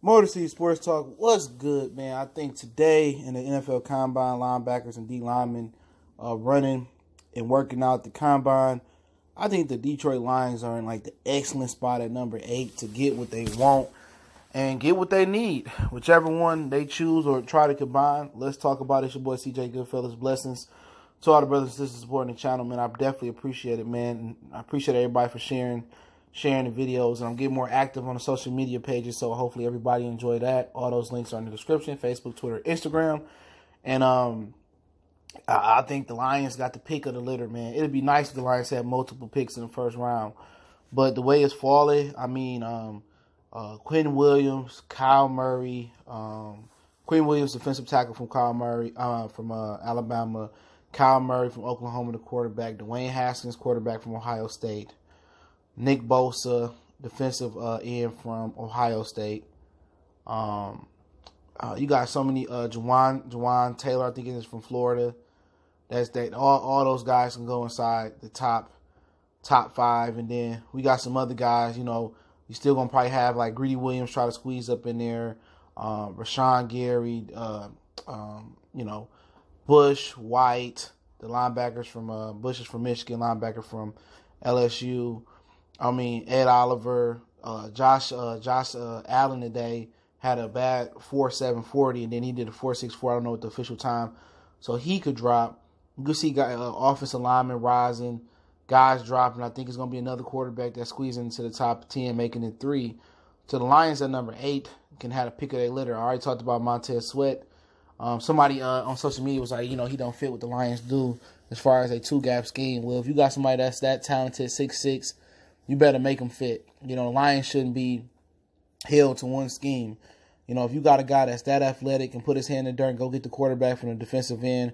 Motor City Sports Talk, what's good, man? I think today in the NFL Combine, linebackers and D linemen running and working out the Combine. I think the Detroit Lions are in like the excellent spot at number 8 to get what they want and get what they need. Whichever one they choose or try to combine. Let's talk about it. It's your boy CJ Goodfellas. Blessings to all the brothers and sisters supporting the channel, man. I definitely appreciate it, man. I appreciate everybody for sharing the videos, and I'm getting more active on the social media pages, so hopefully everybody enjoy that. All those links are in the description: Facebook, Twitter, Instagram. And I think the Lions got the pick of the litter, man. It'd be nice if the Lions had multiple picks in the first round, but the way it's falling, I mean, Quinn Williams, Kyle Murray, Quinn Williams, defensive tackle from Alabama, Kyle Murray from Oklahoma, the quarterback, Dwayne Haskins, quarterback from Ohio State, Nick Bosa, defensive end from Ohio State. You got so many. Jawan Taylor, I think it is from Florida. That's that. All those guys can go inside the top 5, and then we got some other guys. You know, you still gonna probably have like Greedy Williams try to squeeze up in there. Rashawn Gary. You know, Bush, White, the linebackers from Bush is from Michigan, linebacker from LSU. I mean, Ed Oliver, Josh Allen today had a bad 4.740, and then he did a 4.64. I don't know what the official time, so he could drop. You can see offensive linemen rising, guys dropping. I think it's going to be another quarterback that's squeezing into the top 10, making it 3. So the Lions at number 8 can have a pick of their litter. I already talked about Montez Sweat. Somebody on social media was like, you know, he don't fit what the Lions do as far as a 2-gap scheme. Well, if you got somebody that's that talented, 6'6", you better make them fit. You know, the Lions shouldn't be held to one scheme. You know, if you got a guy that's that athletic and put his hand in the dirt and go get the quarterback from the defensive end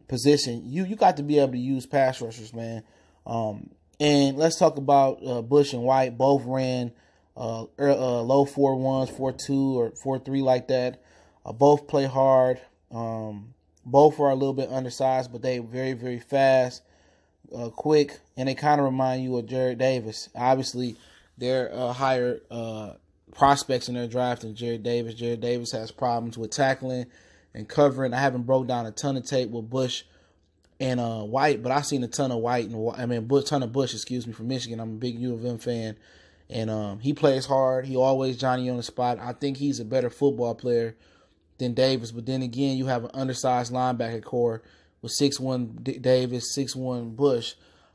position, you got to be able to use pass rushers, man. And let's talk about Bush and White. Both ran low 4.1s, 4.2, or 4.3 like that. Both play hard. Both are a little bit undersized, but they very, very fast. Quick, and they kind of remind you of Jared Davis. Obviously, they're higher prospects in their draft than Jared Davis. Jared Davis has problems with tackling and covering. I haven't broke down a ton of tape with Bush and White, but I've seen a ton of White ton of Bush, from Michigan. I'm a big U of M fan, and he plays hard. He always Johnny on the spot. I think he's a better football player than Davis, but then again, you have an undersized linebacker core with 6'1" Davis, 6'1" Bush.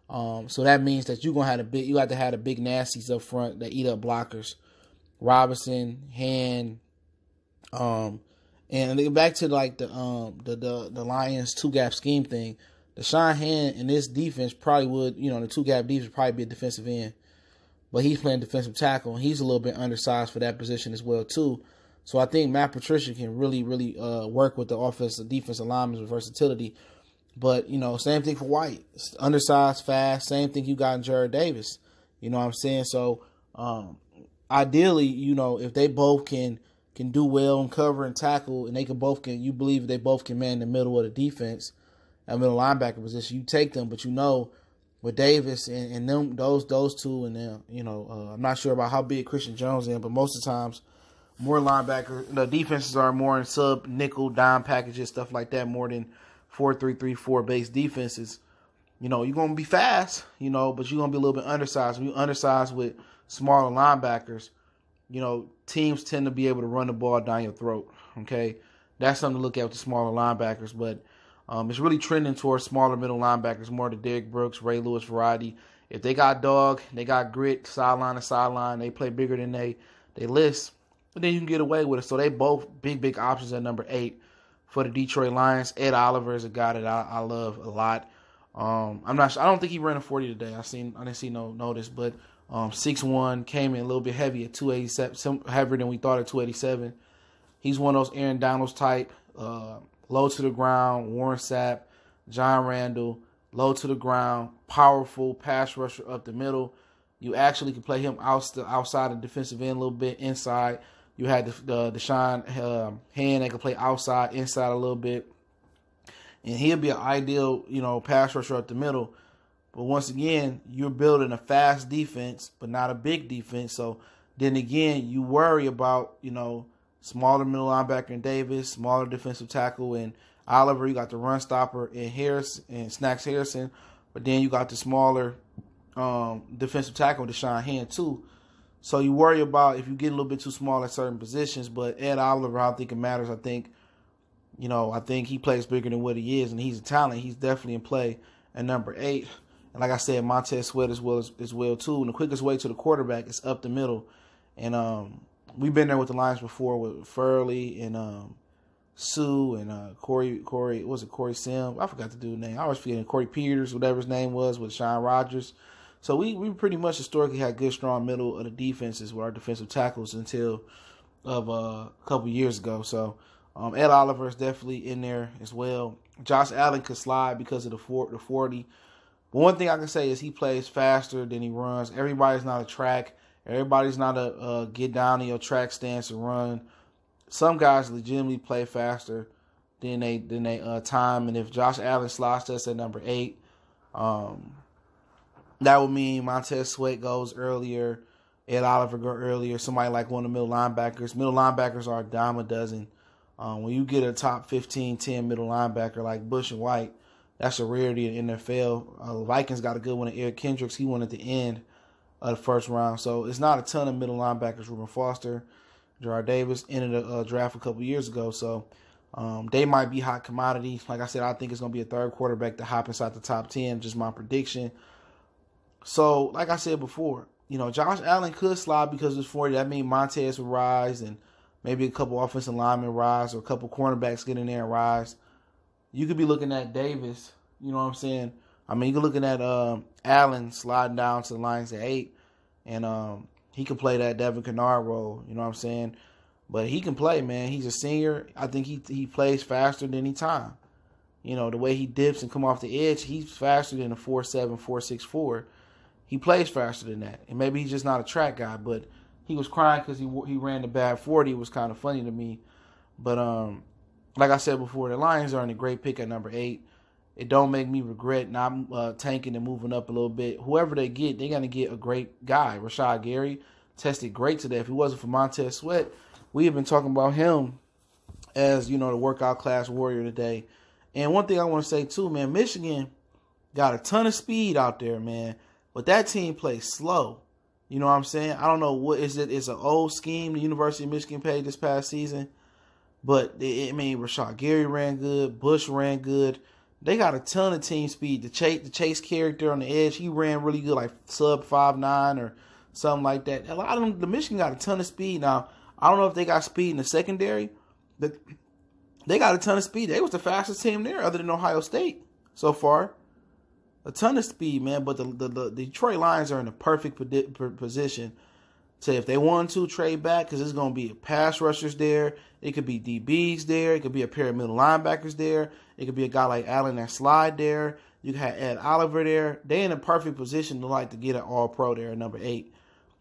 So that means that you have to have the big nasties up front that eat up blockers. Robinson, Hand, and back to like the Lions 2-gap scheme thing. Deshaun Hand in this defense probably would, the 2-gap defense would probably be a defensive end, but he's playing defensive tackle, and he's a little bit undersized for that position as well too. So I think Matt Patricia can really work with the offensive defensive linemen with versatility. But, same thing for White. Undersized, fast. Same thing you got in Jared Davis. You know what I'm saying? So, ideally, if they both can do well and cover and tackle, and you believe they both can man the middle of the defense, that middle linebacker position, you take them. But with Davis and them, those two, and then, I'm not sure about how big Christian Jones is, but most of the times, more linebacker, the defenses are more in sub, nickel, dime packages, stuff like that, more than 4-3-3-4 base defenses. You're going to be fast, but you're going to be a little bit undersized. When you're undersized with smaller linebackers, teams tend to be able to run the ball down your throat, okay? That's something to look at with the smaller linebackers, but it's really trending towards smaller middle linebackers, more the Derrick Brooks, Ray Lewis variety. If they got dog, they got grit, sideline to sideline, they play bigger than they list, but then you can get away with it. So they both big options at number 8 for the Detroit Lions. Ed Oliver is a guy that I love a lot. I'm not sure. I don't think he ran a 40 today. I didn't see no notice, but 6'1", came in a little bit heavy at 287, some heavier than we thought at 287. He's one of those Aaron Donalds type, low to the ground, Warren Sapp, John Randall, low to the ground, powerful pass rusher up the middle. You actually can play him outside the defensive end a little bit, inside. You had the Deshaun Hand that can play outside, inside a little bit. And he'll be an ideal, pass rusher up the middle. But once again, you're building a fast defense, but not a big defense. So Then again, you worry about, smaller middle linebacker in Davis, smaller defensive tackle in Oliver. You got the run stopper in Harris and Snacks Harrison. But then you got the smaller defensive tackle, Deshaun Hand, too. So you worry about if you get a little bit too small at certain positions. But Ed Oliver, I don't think it matters. I think he plays bigger than what he is, and he's a talent. He's definitely in play at number 8. And like I said, Montez Sweat as well too. And the quickest way to the quarterback is up the middle. And we've been there with the Lions before with Furley and Sue and Corey, was it Corey Sim? I forgot the dude's name. I was forgetting Corey Peters, whatever his name was, with Sean Rogers. So we pretty much historically had good, strong middle of the defenses with our defensive tackles until of a couple years ago. So Ed Oliver is definitely in there as well. Josh Allen could slide because of the 40. But one thing I can say is he plays faster than he runs. Everybody's not a track. Everybody's not a get down in your track stance and run. Some guys legitimately play faster than they time. And if Josh Allen slots us at number 8, that would mean Montez Sweat goes earlier, Ed Oliver go earlier, somebody like one of the middle linebackers. Middle linebackers are a dime a dozen. When you get a top 15, 10 middle linebacker like Bush and White, that's a rarity in the NFL. Vikings got a good one at Eric Kendricks. He won at the end of the first round. So it's not a ton of middle linebackers. Reuben Foster, Gerard Davis entered a draft a couple years ago. So they might be hot commodities. Like I said, I think it's going to be a third quarterback to hop inside the top 10, just my prediction. So, like I said before, Josh Allen could slide because it's 40. That means Montez will rise and maybe a couple offensive linemen rise or a couple cornerbacks get in there and rise. You could be looking at Davis, you know what I'm saying? I mean, you're looking at Allen sliding down to the Lions at 8, and he can play that Devin Kennard role, you know what I'm saying? But he can play, man. He's a senior. I think he plays faster than any time. The way he dips and come off the edge, he's faster than a 4.7, 4.64. He plays faster than that. And maybe he's just not a track guy, but he was crying because he ran the bad 40. It was kind of funny to me. But like I said before, the Lions are in a great pick at number 8. It don't make me regret not tanking and moving up a little bit. Whoever they get, they're going to get a great guy. Rashad Gary tested great today. If it wasn't for Montez Sweat, we have been talking about him as, the workout class warrior today. And one thing I want to say, too, man, Michigan got a ton of speed out there, man. But that team plays slow. You know what I'm saying? I don't know what is it. It's an old scheme the University of Michigan played this past season. But, Rashad Gary ran good. Bush ran good. They got a ton of team speed. The Chase character on the edge, he ran really good, like sub 5'9" or something like that. A lot of them, the Michigan got a ton of speed. Now, I don't know if they got speed in the secondary, but they got a ton of speed. They was the fastest team there other than Ohio State so far. A ton of speed, man. But the Detroit Lions are in a perfect position to, if they want to, trade back, because there's going to be pass rushers there. It could be DBs there. It could be a pair of middle linebackers there. It could be a guy like Allen that slide there. You can have Ed Oliver there. They're in a perfect position to get an all-pro there at number 8.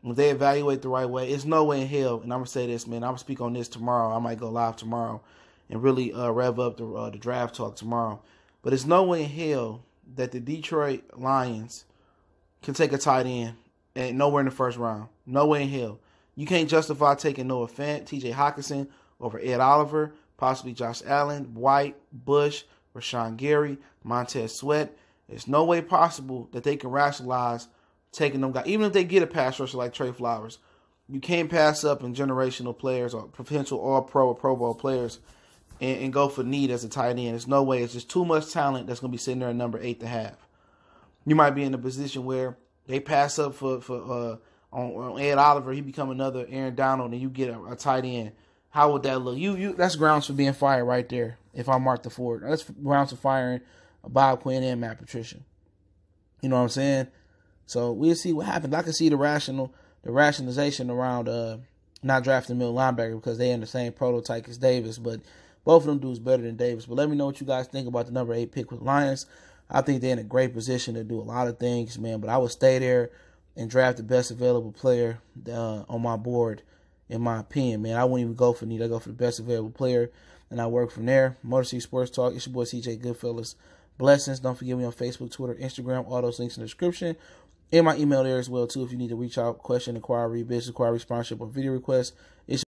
If they evaluate the right way, it's no way in hell. And I'm going to say this, man. I'm going to speak on this tomorrow. I might go live tomorrow and really rev up the draft talk tomorrow. But it's no way in hell that the Detroit Lions can take a tight end and nowhere in the first round. No way in hell. You can't justify taking Noah Fant, T.J. Hockenson over Ed Oliver, possibly Josh Allen, White, Bush, Rashawn Gary, Montez Sweat. There's no way possible that they can rationalize taking them guys. Even if they get a pass rusher like Trey Flowers, you can't pass up in generational players or potential all-pro or Pro Bowl players and go for need as a tight end. There's no way. It's just too much talent that's going to be sitting there at number 8 to have. You might be in a position where they pass up on Ed Oliver, he become another Aaron Donald, and you get a tight end. How would that look? That's grounds for being fired right there. If I mark the Ford, that's grounds for firing Bob Quinn and Matt Patricia. You know what I'm saying? So we'll see what happens. I can see the rationalization around not drafting middle linebacker because they're in the same prototype as Davis, but both of them dudes better than Davis. But let me know what you guys think about the number 8 pick with Lions. I think they're in a great position to do a lot of things, man. But I would stay there and draft the best available player on my board, in my opinion, man. I wouldn't even go for need. I go for the best available player, and I work from there. Motor City Sports Talk. It's your boy CJ Goodfellas. Blessings. Don't forget me on Facebook, Twitter, Instagram. All those links in the description. And my email there as well, too, if you need to reach out, question, inquiry, business inquiry, sponsorship, or video request. It's